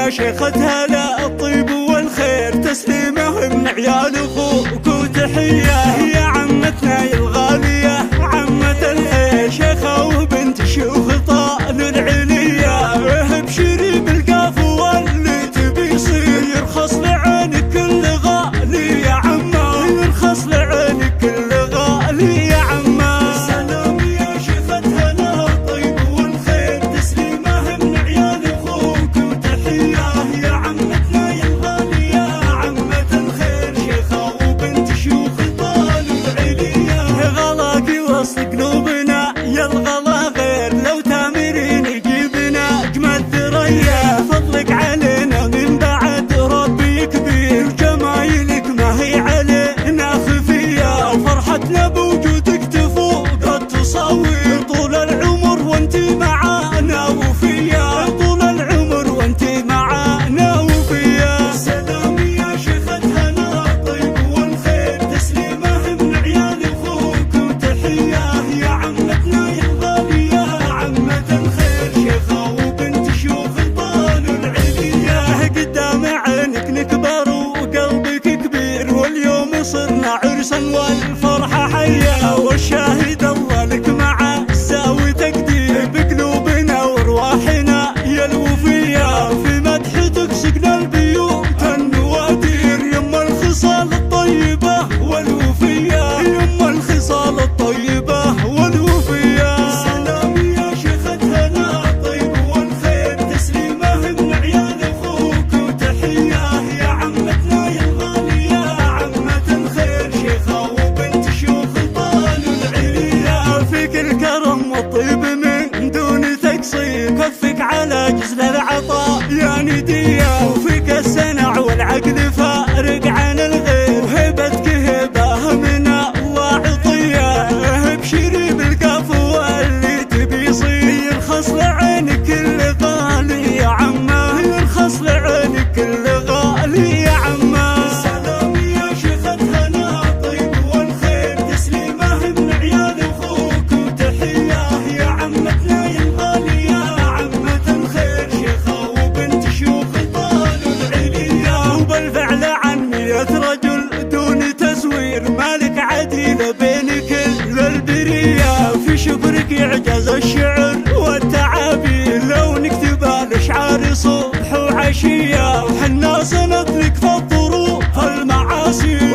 يا شيختها لا الطيب والخير، تسليمه من عيال اخوك وتحيه يا عمتنا يا الغاليه عمة الخير، شيخه وبنت شيوخ طال العليا، ابشري بالقاف واللي تبي يصير، يرخص لعينك كل غالي يا عمه، يرخص لعينك كل غالي يا عمه. سلام يا شيختها لا الطيب والخير، تسليمه من عيال اخوك وتحيه يا عمتنا يا الغاليه عمة الخير، شيخه وبنت شيوخ طال العليا، غلاقي وسط قلوبنا يا الغلا غير، لو تامرين يجيبنا اجمل ثريا، فضلك علينا من بعد ربي كبير، جمايلك ما هي علينا خفيه، وفرحتنا بوجودك تفوق التصاوير، طول العمر وانت معانا وفيا، طول العمر وانت معانا وفيا. سلام يا شيختها لا الطيب والخير، تسليمه من عيال اخوك وتحيه يا عمتنا يا الغاليه عمة الخير، شيخه وبنت شيوخ طال العليا، قدام عينك نكبر وقلبك كبير، واليوم صرنا عرسا والفرحه حيه، والشاهد الله لك مع الساوي تقدير، بقلوبنا وارواحنا يا الوفيه، في مدحتك سقنا البيوت النوادير، يما الخصال الطيبه والوفيه، يما الخصال الطيبه والوفيه. سلام يا شيختها لا الطيب والخير، تسليمه من عيال اخوك وتحيه يا عمتنا يا الغاليه عمة الخير، شيخه وبنت شيوخ طال العليا، فيك الكرم والطيب من دون تقصير، كفك على جزل العطاء يا نديه، وفيك السنع والعقل فارق عن الغير، وهبتك هبه من الله عطيه، ابشري بالقاف واللي تبي يصير، يرخص لعينك كل غالي يا عمه، يرخص لعينك كل غالي يا عمه. سلام يا شيختها لا الطيب والخير، تسليمه من عيال اخوك وتحيه يا عمتنا يا الغاليه عمة الخير، شيخه وبنت شيوخ طال العليا، وبالفعل عن 100 رجل دون تزوير، مالك عديل بين كل البريه، في شكرك يعجز الشعر والتعابير، لو نكتب الاشعار صبح وعشيه، وحنا سندلك في الظروف المعاصي،